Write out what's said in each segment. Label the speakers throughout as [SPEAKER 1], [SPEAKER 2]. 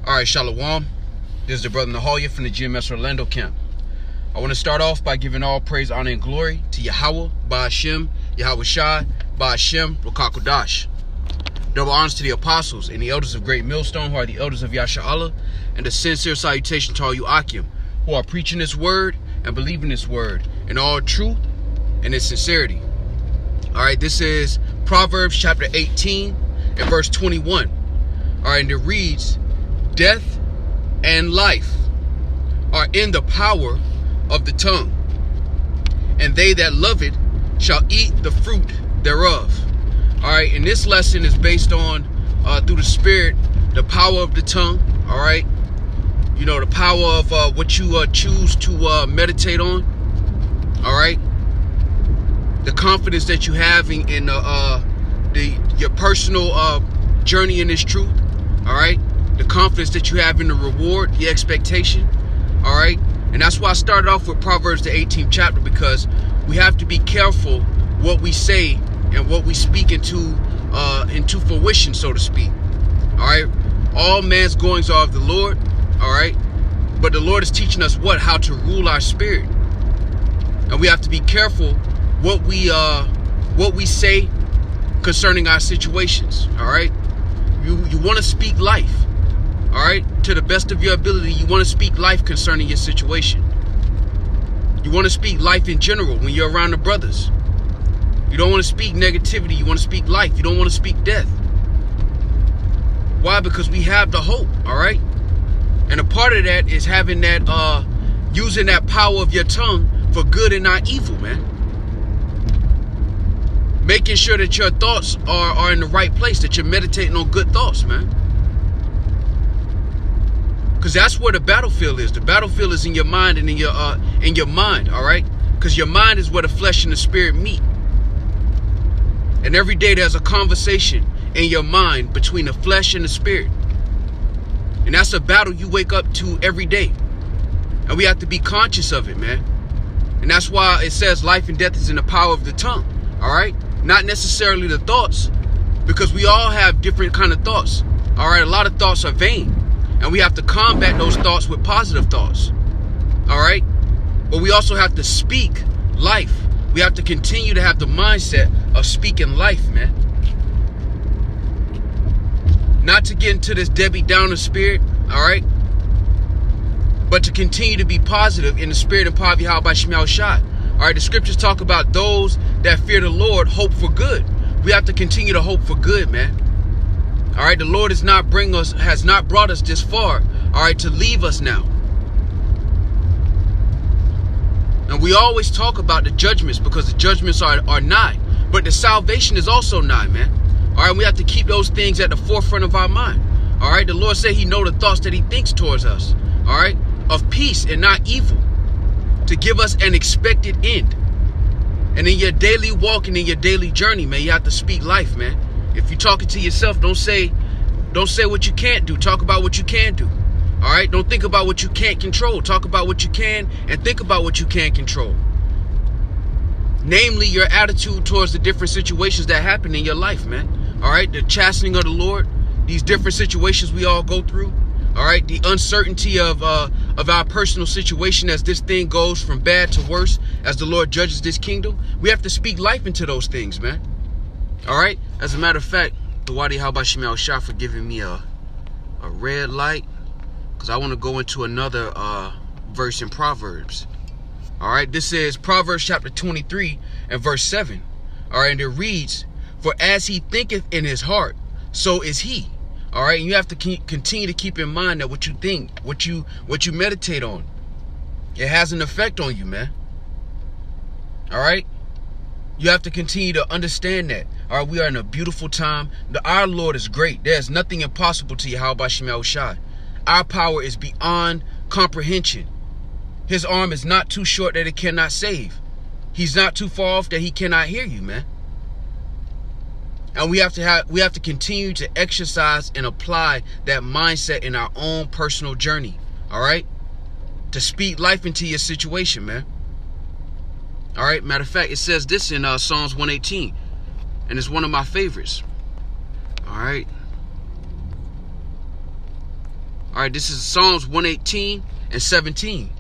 [SPEAKER 1] Alright, Shalom. This is the brother Nahalia from the GMS Orlando camp. I want to start off by giving all praise, honor, and glory to Yahweh, Ba'ashem, Yahweh Shai, Ba'ashem, Rukakudash. Double honors to the apostles and the elders of Great Millstone, who are the elders of Yasha'Allah, and a sincere salutation to all you Akim, who are preaching this word and believing this word in all truth and in sincerity. Alright, this is Proverbs chapter 18 and verse 21. Alright, and it reads, "Death and life are in the power of the tongue, and they that love it shall eat the fruit thereof." All right, and this lesson is based on through the Spirit, the power of the tongue. All right, you know, the power of what you choose to meditate on. All right, the confidence that you have in your personal journey in this truth. All right, the confidence that you have in the reward, the expectation. All right, and that's why I started off with Proverbs the 18th chapter, because we have to be careful what we say and what we speak into fruition, so to speak. All right, all man's goings are of the Lord. All right, but the Lord is teaching us how to rule our spirit, and we have to be careful what we say concerning our situations. All right, you want to speak life. All right, to the best of your ability, you want to speak life concerning your situation. You want to speak life in general when you're around the brothers. You don't want to speak negativity. You want to speak life. You don't want to speak death. Why? Because we have the hope. All right, and a part of that is having that, using that power of your tongue for good and not evil, man. Making sure that your thoughts are in the right place, that you're meditating on good thoughts, man. Because that's where the battlefield is. The battlefield is in your mind and in your mind, all right? Because your mind is where the flesh and the spirit meet. And every day there's a conversation in your mind between the flesh and the spirit. And that's a battle you wake up to every day. And we have to be conscious of it, man. And that's why it says life and death is in the power of the tongue, all right? Not necessarily the thoughts, because we all have different kind of thoughts, all right? A lot of thoughts are vain. And we have to combat those thoughts with positive thoughts. All right? But we also have to speak life. We have to continue to have the mindset of speaking life, man. Not to get into this Debbie Downer spirit, all right? But to continue to be positive in the spirit and power of Yahweh Shemel Shai. All right, the scriptures talk about those that fear the Lord hope for good. We have to continue to hope for good, man. All right, the Lord has not brought us this far, all right, to leave us now. And we always talk about the judgments, because the judgments are nigh, but the salvation is also nigh, man. All right, we have to keep those things at the forefront of our mind. All right, the Lord said he knows the thoughts that he thinks towards us, all right, of peace and not evil, to give us an expected end. And in your daily walk and in your daily journey, man, you have to speak life, man. If you're talking to yourself, don't say what you can't do. Talk about what you can do. All right? Don't think about what you can't control. Talk about what you can, and think about what you can control. Namely, your attitude towards the different situations that happen in your life, man. All right? The chastening of the Lord, these different situations we all go through. All right? The uncertainty of our personal situation as this thing goes from bad to worse, as the Lord judges this kingdom. We have to speak life into those things, man. All right. As a matter of fact, the Wadi Habashimel Shah for giving me a red light, because I want to go into another verse in Proverbs. All right. This is Proverbs chapter 23 and verse 7. All right. And it reads, "For as he thinketh in his heart, so is he." All right. And you have to continue to keep in mind that what you think, what you meditate on, it has an effect on you, man. All right. You have to continue to understand that. All right, we are in a beautiful time. Our Lord is great. There is nothing impossible to Yahweh Shemel Shai. Our power is beyond comprehension. His arm is not too short that it cannot save. He's not too far off that he cannot hear you, man. And we have to continue to exercise and apply that mindset in our own personal journey. All right, to speak life into your situation, man. All right, matter of fact, it says this in Psalms 118, and it's one of my favorites. All right. All right, this is Psalms 118 and 17.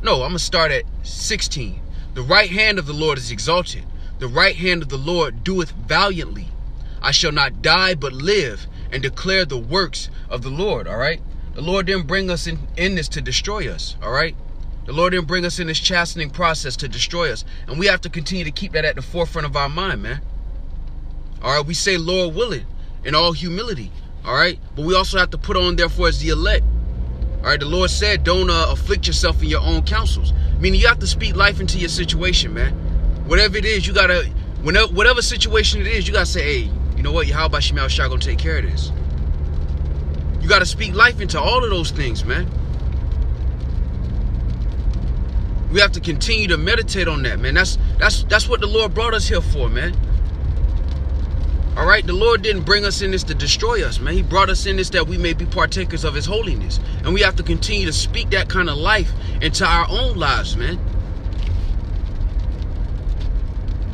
[SPEAKER 1] No, I'm going to start at 16. The right hand of the Lord is exalted. The right hand of the Lord doeth valiantly. I shall not die but live and declare the works of the Lord. All right. The Lord didn't bring us in this to destroy us. All right. The Lord didn't bring us in this chastening process to destroy us. And we have to continue to keep that at the forefront of our mind, man. All right. We say, Lord willing, in all humility. All right. But we also have to put on, therefore, as the elect. All right. The Lord said, don't afflict yourself in your own counsels. Meaning you have to speak life into your situation, man. Whatever it is, you got to, whatever situation it is, you got to say, hey, you know what? Yahweh Bashim Yahushua gonna take care of this. You got to speak life into all of those things, man. We have to continue to meditate on that, man. That's what the Lord brought us here for, man. All right, the Lord didn't bring us in this to destroy us, man. He brought us in this that we may be partakers of his holiness. And we have to continue to speak that kind of life into our own lives, man.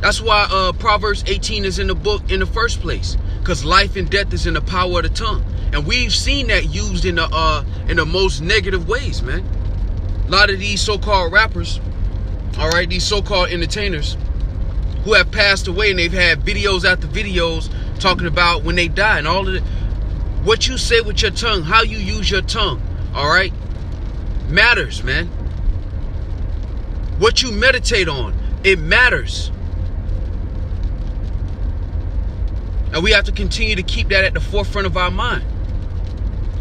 [SPEAKER 1] That's why Proverbs 18 is in the book in the first place. Because life and death is in the power of the tongue. And we've seen that used in the most negative ways, man. A lot of these so-called rappers, all right, these so-called entertainers who have passed away, and they've had videos after videos talking about when they die and all of it. What you say with your tongue, how you use your tongue, all right, matters, man. What you meditate on, it matters. And we have to continue to keep that at the forefront of our mind.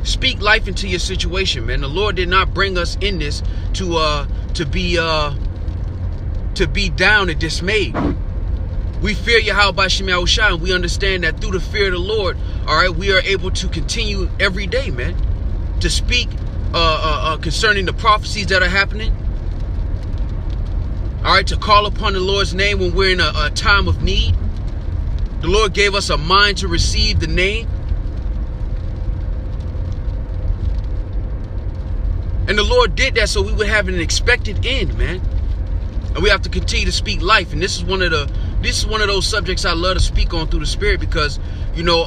[SPEAKER 1] Speak life into your situation, man. The Lord did not bring us in this to be down and dismayed. We fear Yahweh Bashim Yahushua, and we understand that through the fear of the Lord, all right, we are able to continue every day, man, to speak concerning the prophecies that are happening. All right, to call upon the Lord's name when we're in a time of need. The Lord gave us a mind to receive the name. And the Lord did that so we would have an expected end, man. And we have to continue to speak life. And this is one of those subjects I love to speak on through the Spirit, because, you know,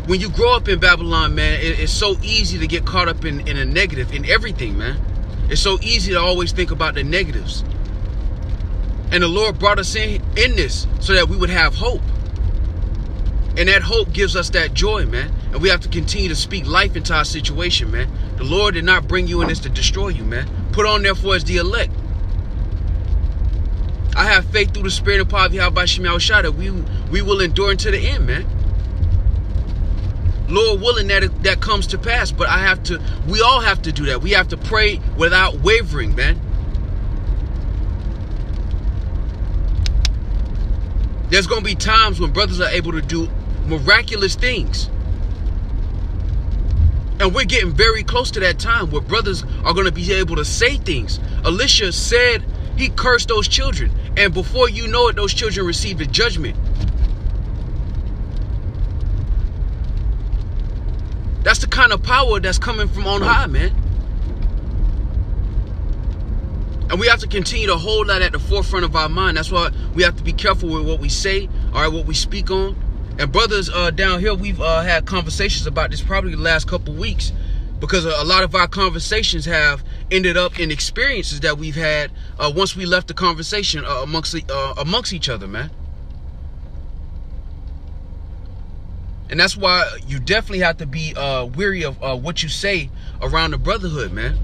[SPEAKER 1] when you grow up in Babylon, man, it's so easy to get caught up in a negative, in everything, man. It's so easy to always think about the negatives. And the Lord brought us in this so that we would have hope. And that hope gives us that joy, man. And we have to continue to speak life into our situation, man. The Lord did not bring you in this to destroy you, man. Put on, therefore, as the elect. I have faith through the Spirit and power of Yahweh Bashim Yahushua that we will endure unto the end, man. Lord willing, that comes to pass. But we all have to do that. We have to pray without wavering, man. There's going to be times when brothers are able to do miraculous things. And we're getting very close to that time where brothers are going to be able to say things. Elisha said he cursed those children. And before you know it, those children received a judgment. That's the kind of power that's coming from on high, man. And we have to continue to hold that at the forefront of our mind. That's why we have to be careful with what we say, all right, what we speak on. And brothers down here, we've had conversations about this probably the last couple weeks, because a lot of our conversations have ended up in experiences that we've had once we left the conversation amongst each other, man. And that's why you definitely have to be weary of what you say around the brotherhood, man.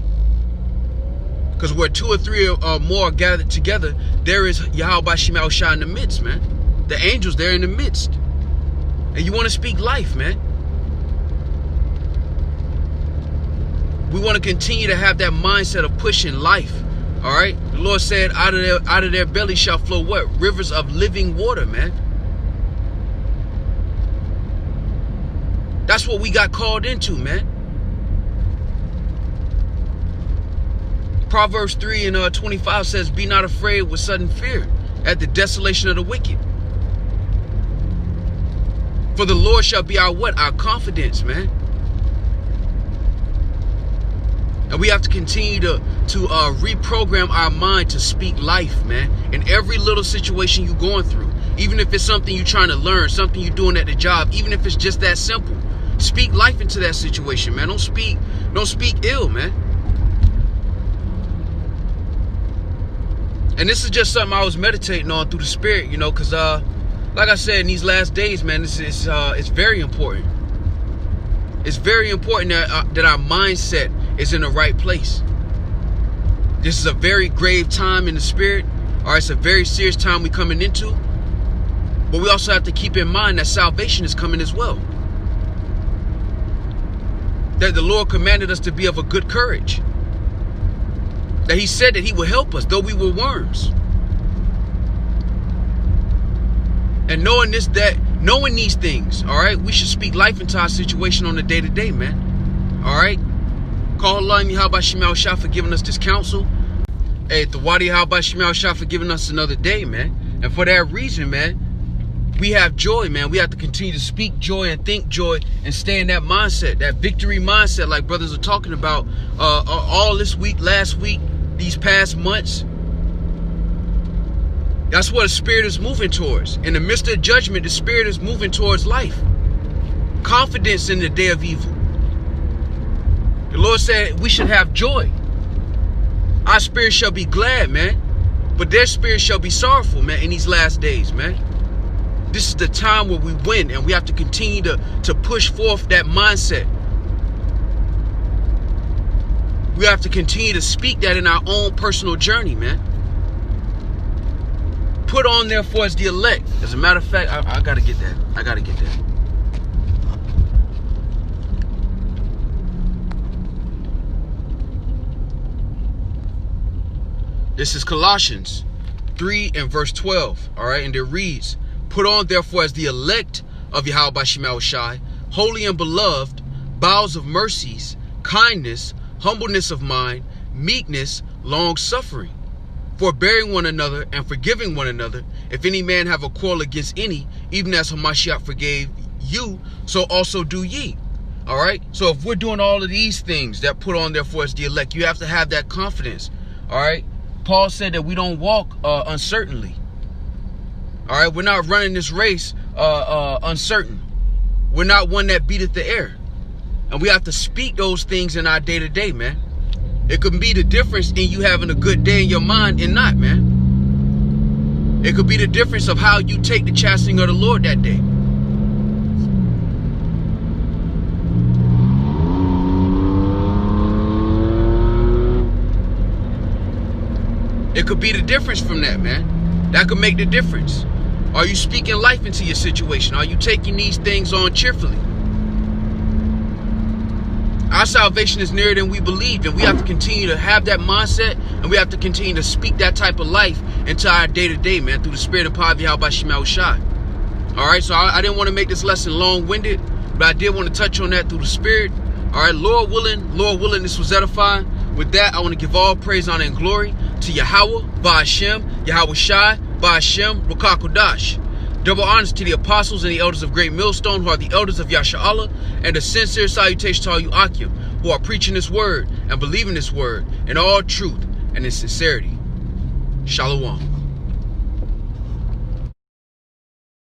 [SPEAKER 1] Because where two or three or more are gathered together, there is Yahweh Bashim Yahushua in the midst, man. The angels, they're in the midst. And you want to speak life, man. We want to continue to have that mindset of pushing life. All right. The Lord said, out of their belly shall flow what? Rivers of living water, man. That's what we got called into, man. Proverbs 3 and 25 says, be not afraid with sudden fear at the desolation of the wicked. For the Lord shall be our what? Our confidence, man. And we have to continue to reprogram our mind to speak life, man. In every little situation you're going through. Even if it's something you're trying to learn, something you're doing at the job, even if it's just that simple. Speak life into that situation, man. Don't speak ill, man. And this is just something I was meditating on through the Spirit, you know, because like I said, in these last days, man, it's very important. It's very important that our mindset is in the right place. This is a very grave time in the Spirit. All right, it's a very serious time we're coming into. But we also have to keep in mind that salvation is coming as well. That the Lord commanded us to be of a good courage. That he said that he will help us, though we were worms. And knowing these things, all right, we should speak life into our situation on a day-to-day, man. All right? Call Allah and Yahweh Shemel Shah for giving us this counsel. Hey, the Wadi Yahweh Shemel Shah for giving us another day, man. And for that reason, man, we have joy, man. We have to continue to speak joy and think joy and stay in that mindset, that victory mindset like brothers are talking about all this week, last week, these past months. That's what the Spirit is moving towards. In the midst of judgment, the Spirit is moving towards life. Confidence in the day of evil. The Lord said we should have joy. Our spirit shall be glad, man. But their spirit shall be sorrowful, man, in these last days, man. This is the time where we win, and we have to continue to push forth that mindset. We have to continue to speak that in our own personal journey, man. Put on, therefore, as the elect. As a matter of fact, I got to get that. I got to get that. This is Colossians 3 and verse 12. All right. And it reads, put on, therefore, as the elect of Yahweh Shemel Shai, holy and beloved, bowels of mercies, kindness, humbleness of mind, meekness, long suffering, forbearing one another and forgiving one another. If any man have a quarrel against any, even as Hamashiach forgave you, so also do ye. All right. So if we're doing all of these things that put on, therefore, as the elect, you have to have that confidence. All right. Paul said that we don't walk uncertainly. All right. We're not running this race uncertain. We're not one that beateth the air. And we have to speak those things in our day-to-day, man. It could be the difference in you having a good day in your mind and not, man. It could be the difference of how you take the chastening of the Lord that day. It could be the difference from that, man. That could make the difference. Are you speaking life into your situation? Are you taking these things on cheerfully? Our salvation is nearer than we believe, and we have to continue to have that mindset, and we have to continue to speak that type of life into our day-to-day, man, through the Spirit and power of Yahweh Shemel Shai. All right, so I didn't want to make this lesson long-winded, but I did want to touch on that through the Spirit. All right, Lord willing, this was edifying. With that, I want to give all praise, honor, and glory to Yahweh, Ba'ashem, Yahweh Shai, Ba'ashem, Ruach HaKodesh. Double honors to the apostles and the elders of Great Millstone, who are the elders of Yasha'Allah, and a sincere salutation to all you Akim, who are preaching this word and believing this word in all truth and in sincerity. Shalom.